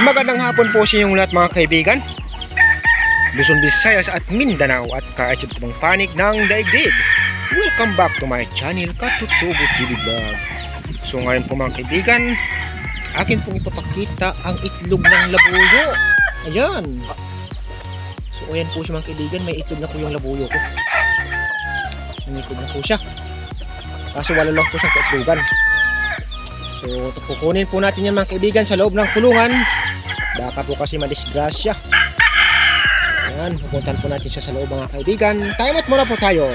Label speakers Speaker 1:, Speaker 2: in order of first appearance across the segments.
Speaker 1: Magandang hapon po sa inyong lahat mga kaibigan, Luzon, Visayas at Mindanao at kahit sa ibang panig ng daigdig. Welcome back to my channel, Katutubo TV Vlog. So ngayon po mga kaibigan, akin pong ipapakita ang itlog ng labuyo. Ayan. So ayan po siya mga kaibigan, may itlog na po yung labuyo ko. May itlog na po siya. Kaso wala lang po siyang kaitlogan. So kukunin po natin yan mga kaibigan sa loob ng kulungan. Baka po kasi madisgrasya. Ayan, pupuntan po natin siya sa loob mga kaibigan. Time out muna po tayo.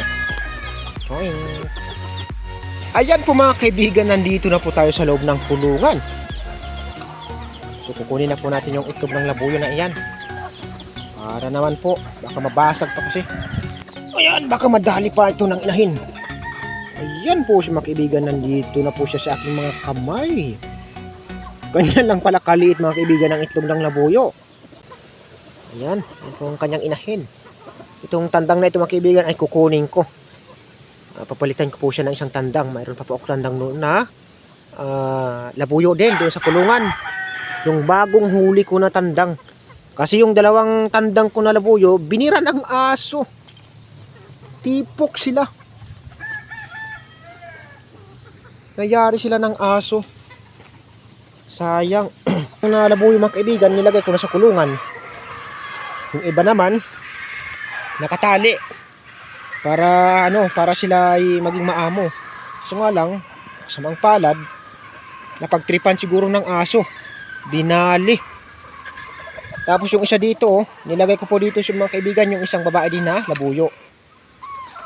Speaker 1: Ayan po mga kaibigan, nandito na po tayo sa loob ng kulungan. So kukunin na po natin yung itlog ng labuyo na iyan. Para naman po, baka mabasag pa kasi. Ayan, baka madali pa ito ng inahin. Ayan po siya mga kaibigan, nandito na po siya sa aking mga kamay. Ganyan lang pala kaliit mga kaibigan ng itlog ng labuyo. Ayan, ito ang kanyang inahin. Itong tandang na ito mga kaibigan ay kukunin ko. Papalitan ko po siya ng isang tandang. Mayroon pa po ako tandang noon na labuyo din doon sa kulungan. Yung bagong huli ko na tandang. Kasi yung dalawang tandang ko na labuyo, binira ng aso. Tipok sila. Nayari sila ng aso. Sayang. Yung labuyo mga kaibigan, nilagay ko na sa kulungan. Yung iba naman nakatali para sila ay maging maamo. So nga lang, samang palad, napagtripan siguro ng aso. Dinali. Tapos yung isa dito, nilagay ko po dito sa mga kaibigan, yung isang babae din na labuyo.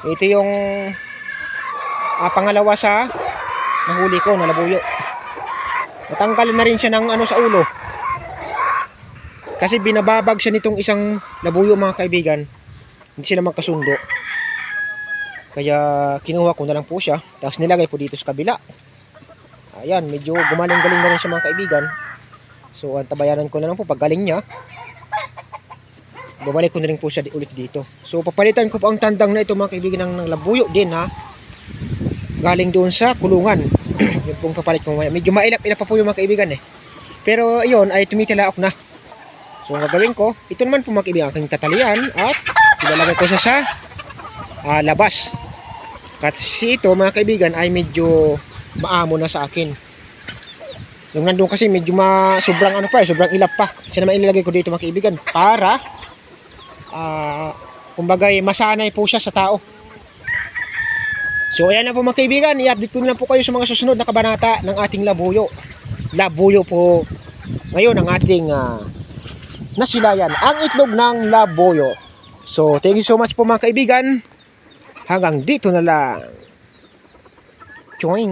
Speaker 1: Ito yung pangalawa sa nahuli ko na labuyo. Natanggal na rin siya ng sa ulo. Kasi binababag siya nitong isang labuyo mga kaibigan. Hindi sila magkasundo. Kaya kinuha ko na lang po siya. Tapos nilagay po dito sa kabila. Ayan, medyo gumaling-galing na rin siya mga kaibigan. So antabayanan ko na lang po pag galing niya. Babalik ko na rin po siya ulit dito. So papalitan ko po ang tandang na ito mga kaibigan ng labuyo din ha. Galing doon sa kulungan. Yung pong papalit ko maya. Medyo mailap-ilap pa po yung mga kaibigan eh. Pero ayun ay tumitalaok na. So ang gagawin ko, ito naman po mga kaibigan aking tatalian at ilalagay ko siya sa labas. Kasi ito mga kaibigan ay medyo maamo na sa akin. Yung nandun kasi medyo sobrang sobrang ilap pa. Siya naman ilalagay ko dito mga kaibigan para kumbaga masanay po siya sa tao. So ayan na po mga kaibigan, i-update ko na po kayo sa mga susunod na kabanata ng ating labuyo. Labuyo po ngayon ang ating nasilayan, ang itlog ng labuyo. So thank you so much po mga kaibigan. Hanggang dito na lang. Choing!